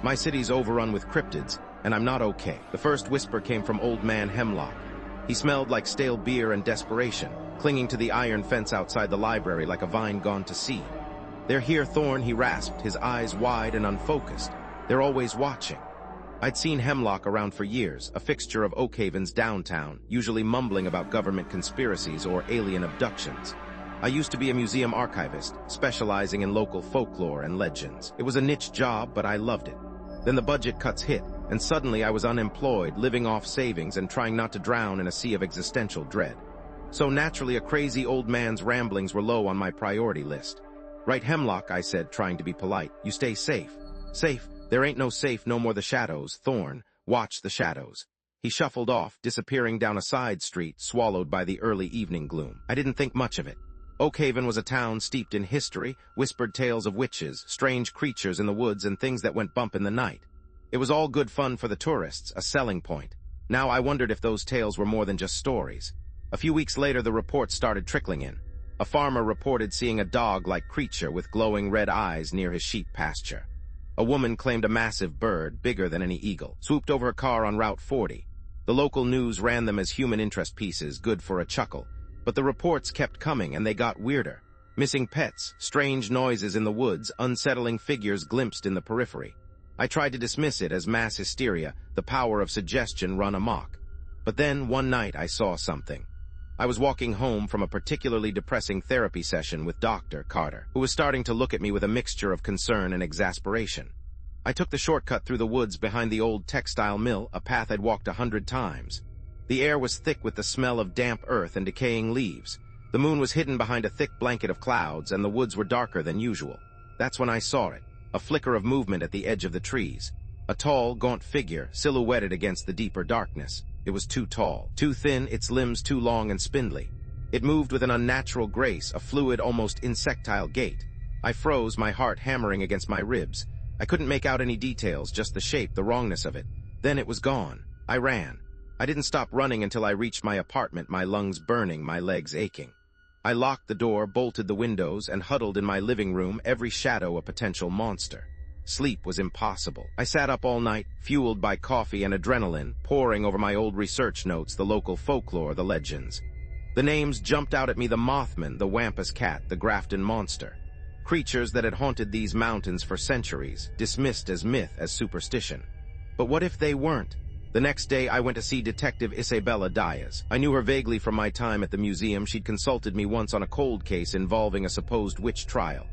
My city's overrun with cryptids, and I'm not okay. The first whisper came from Old Man Hemlock. He smelled like stale beer and desperation, clinging to the iron fence outside the library like a vine gone to seed. "They're here, Thorn," he rasped, his eyes wide and unfocused. "They're always watching." I'd seen Hemlock around for years, a fixture of Oakhaven's downtown, usually mumbling about government conspiracies or alien abductions. I used to be a museum archivist, specializing in local folklore and legends. It was a niche job, but I loved it. Then the budget cuts hit, and suddenly I was unemployed, living off savings and trying not to drown in a sea of existential dread. So naturally, a crazy old man's ramblings were low on my priority list. "Right, Hemlock," I said, trying to be polite. "You stay safe." "Safe? There ain't no safe, no more the shadows. Thorn, watch the shadows." He shuffled off, disappearing down a side street, swallowed by the early evening gloom. I didn't think much of it. Oakhaven was a town steeped in history, whispered tales of witches, strange creatures in the woods, and things that went bump in the night. It was all good fun for the tourists, a selling point. Now I wondered if those tales were more than just stories. A few weeks later, the reports started trickling in. A farmer reported seeing a dog-like creature with glowing red eyes near his sheep pasture. A woman claimed a massive bird, bigger than any eagle, swooped over a car on Route 40. The local news ran them as human interest pieces, good for a chuckle. But the reports kept coming, and they got weirder. Missing pets, strange noises in the woods, unsettling figures glimpsed in the periphery. I tried to dismiss it as mass hysteria, the power of suggestion run amok. But then, one night, I saw something. I was walking home from a particularly depressing therapy session with Dr. Carter, who was starting to look at me with a mixture of concern and exasperation. I took the shortcut through the woods behind the old textile mill, a path I'd walked 100 times. The air was thick with the smell of damp earth and decaying leaves. The moon was hidden behind a thick blanket of clouds, and the woods were darker than usual. That's when I saw it, a flicker of movement at the edge of the trees. A tall, gaunt figure, silhouetted against the deeper darkness. It was too tall, too thin, its limbs too long and spindly. It moved with an unnatural grace, a fluid, almost insectile gait. I froze, my heart hammering against my ribs. I couldn't make out any details, just the shape, the wrongness of it. Then it was gone. I ran. I didn't stop running until I reached my apartment, my lungs burning, my legs aching. I locked the door, bolted the windows, and huddled in my living room, every shadow a potential monster. Sleep was impossible. I sat up all night, fueled by coffee and adrenaline, poring over my old research notes, the local folklore, the legends. The names jumped out at me: the Mothman, the Wampus Cat, the Grafton Monster. Creatures that had haunted these mountains for centuries, dismissed as myth, as superstition. But what if they weren't? The next day, I went to see Detective Isabella Diaz. I knew her vaguely from my time at the museum. She'd consulted me once on a cold case involving a supposed witch trial.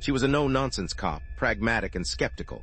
She was a no-nonsense cop, pragmatic and skeptical.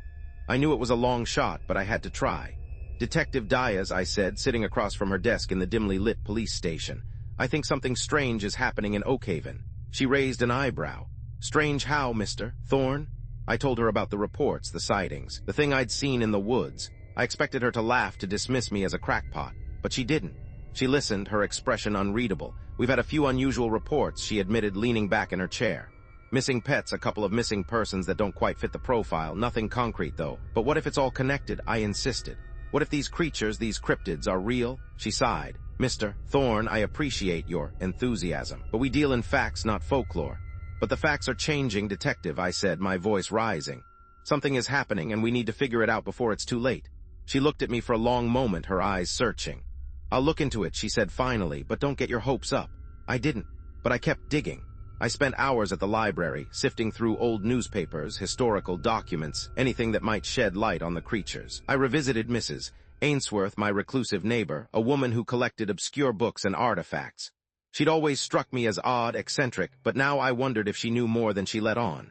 I knew it was a long shot, but I had to try. "Detective Diaz," I said, sitting across from her desk in the dimly lit police station. "I think something strange is happening in Oakhaven." She raised an eyebrow. "Strange how, Mr. Thorn?" I told her about the reports, the sightings, the thing I'd seen in the woods. I expected her to laugh, to dismiss me as a crackpot, but she didn't. She listened, her expression unreadable. "We've had a few unusual reports," she admitted, leaning back in her chair. "Missing pets, a couple of missing persons that don't quite fit the profile. Nothing concrete, though. But what if it's all connected?" I insisted. "What if these creatures, these cryptids, are real?" She sighed. "Mr. Thorn, I appreciate your enthusiasm, but we deal in facts, not folklore." "But the facts are changing, Detective," I said, my voice rising. "Something is happening, and we need to figure it out before it's too late." She looked at me for a long moment, her eyes searching. "I'll look into it," she said finally, "but don't get your hopes up." I didn't, but I kept digging. I spent hours at the library, sifting through old newspapers, historical documents, anything that might shed light on the creatures. I revisited Mrs. Ainsworth, my reclusive neighbor, a woman who collected obscure books and artifacts. She'd always struck me as odd, eccentric, but now I wondered if she knew more than she let on.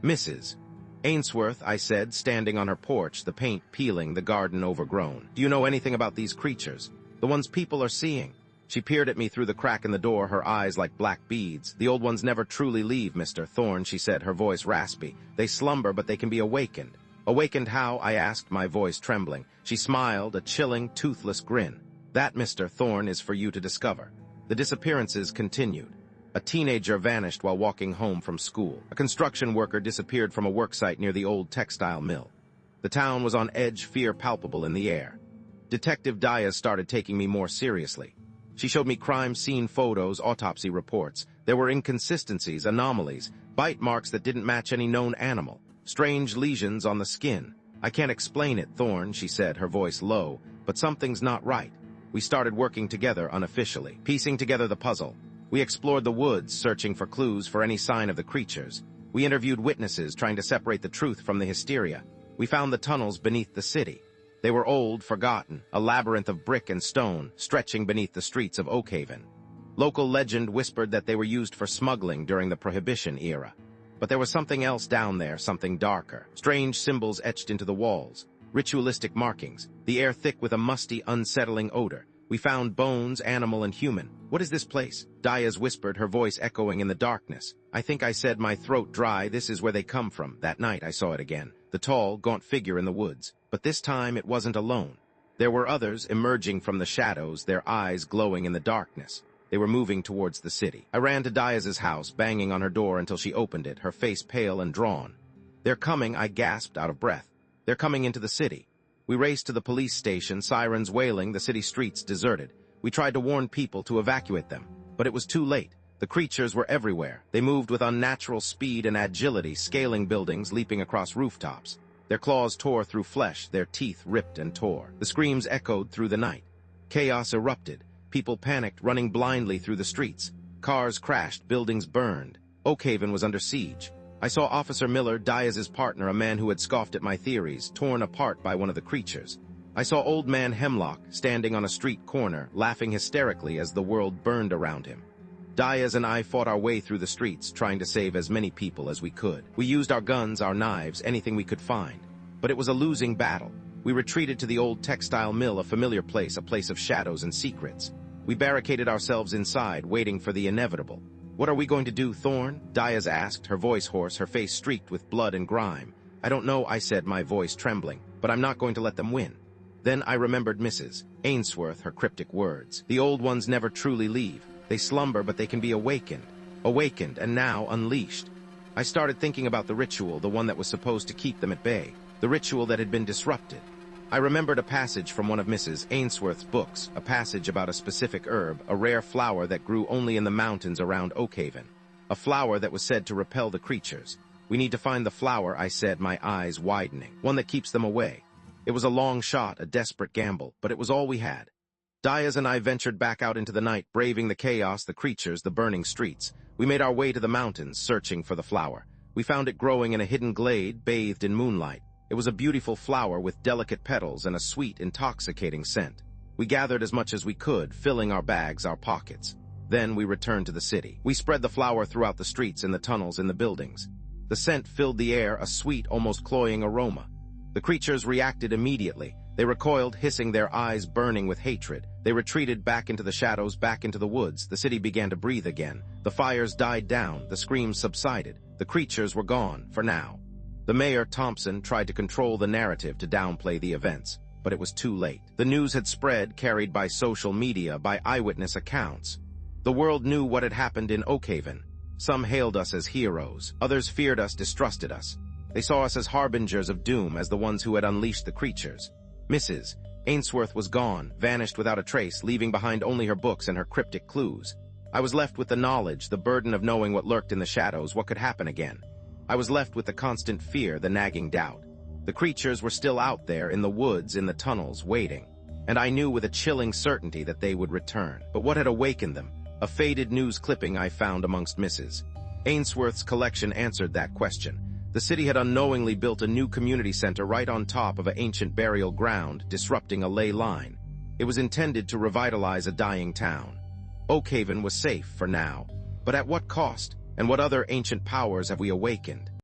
"Mrs. Ainsworth," I said, standing on her porch, the paint peeling, the garden overgrown. "Do you know anything about these creatures? The ones people are seeing?" She peered at me through the crack in the door, her eyes like black beads. "The old ones never truly leave, Mr. Thorn," she said, her voice raspy. "They slumber, but they can be awakened." "Awakened how?" I asked, my voice trembling. She smiled, a chilling, toothless grin. "That, Mr. Thorn, is for you to discover." The disappearances continued. A teenager vanished while walking home from school. A construction worker disappeared from a worksite near the old textile mill. The town was on edge, fear palpable in the air. Detective Diaz started taking me more seriously. She showed me crime scene photos, autopsy reports. There were inconsistencies, anomalies, bite marks that didn't match any known animal, strange lesions on the skin. "I can't explain it, Thorn," she said, her voice low, "but something's not right." We started working together unofficially, piecing together the puzzle. We explored the woods, searching for clues for any sign of the creatures. We interviewed witnesses, trying to separate the truth from the hysteria. We found the tunnels beneath the city. They were old, forgotten, a labyrinth of brick and stone, stretching beneath the streets of Oakhaven. Local legend whispered that they were used for smuggling during the Prohibition era. But there was something else down there, something darker. Strange symbols etched into the walls, ritualistic markings, the air thick with a musty, unsettling odor. We found bones, animal and human. "What is this place?" Diaz whispered, her voice echoing in the darkness. I think I said, my throat dry. "This is where they come from." That night I saw it again, the tall, gaunt figure in the woods. But this time it wasn't alone. There were others emerging from the shadows, their eyes glowing in the darkness. They were moving towards the city. I ran to Diaz's house, banging on her door until she opened it, her face pale and drawn. "They're coming," I gasped, out of breath. "They're coming into the city." We raced to the police station, sirens wailing, the city streets deserted. We tried to warn people to evacuate them, but it was too late. The creatures were everywhere. They moved with unnatural speed and agility, scaling buildings, leaping across rooftops. Their claws tore through flesh, their teeth ripped and tore. The screams echoed through the night. Chaos erupted. People panicked, running blindly through the streets. Cars crashed, buildings burned. Oakhaven was under siege. I saw Officer Miller, Diaz's partner, a man who had scoffed at my theories, torn apart by one of the creatures. I saw Old Man Hemlock standing on a street corner, laughing hysterically as the world burned around him. Diaz and I fought our way through the streets, trying to save as many people as we could. We used our guns, our knives, anything we could find. But it was a losing battle. We retreated to the old textile mill, a familiar place, a place of shadows and secrets. We barricaded ourselves inside, waiting for the inevitable. "What are we going to do, Thorn?" Diaz asked, her voice hoarse, her face streaked with blood and grime. "I don't know," I said, my voice trembling, "but I'm not going to let them win." Then I remembered Mrs. Ainsworth, her cryptic words. The old ones never truly leave. They slumber, but they can be awakened. Awakened, and now unleashed. I started thinking about the ritual, the one that was supposed to keep them at bay. The ritual that had been disrupted. I remembered a passage from one of Mrs. Ainsworth's books, a passage about a specific herb, a rare flower that grew only in the mountains around Oakhaven. A flower that was said to repel the creatures. "We need to find the flower," I said, my eyes widening. "One that keeps them away." It was a long shot, a desperate gamble, but it was all we had. Diaz and I ventured back out into the night, braving the chaos, the creatures, the burning streets. We made our way to the mountains, searching for the flower. We found it growing in a hidden glade, bathed in moonlight. It was a beautiful flower with delicate petals and a sweet, intoxicating scent. We gathered as much as we could, filling our bags, our pockets. Then we returned to the city. We spread the flower throughout the streets, in the tunnels, in the buildings. The scent filled the air, a sweet, almost cloying aroma. The creatures reacted immediately. They recoiled, hissing, their eyes burning with hatred. They retreated back into the shadows, back into the woods. The city began to breathe again. The fires died down. The screams subsided. The creatures were gone, for now. The mayor, Thompson, tried to control the narrative to downplay the events, but it was too late. The news had spread, carried by social media, by eyewitness accounts. The world knew what had happened in Oakhaven. Some hailed us as heroes. Others feared us, distrusted us. They saw us as harbingers of doom, as the ones who had unleashed the creatures. Mrs. Ainsworth was gone, vanished without a trace, leaving behind only her books and her cryptic clues. I was left with the knowledge, the burden of knowing what lurked in the shadows, what could happen again. I was left with the constant fear, the nagging doubt. The creatures were still out there, in the woods, in the tunnels, waiting. And I knew with a chilling certainty that they would return. But what had awakened them? A faded news clipping I found amongst Mrs. Ainsworth's collection answered that question. The city had unknowingly built a new community center right on top of an ancient burial ground, disrupting a ley line. It was intended to revitalize a dying town. Oakhaven was safe for now. But at what cost? And what other ancient powers have we awakened?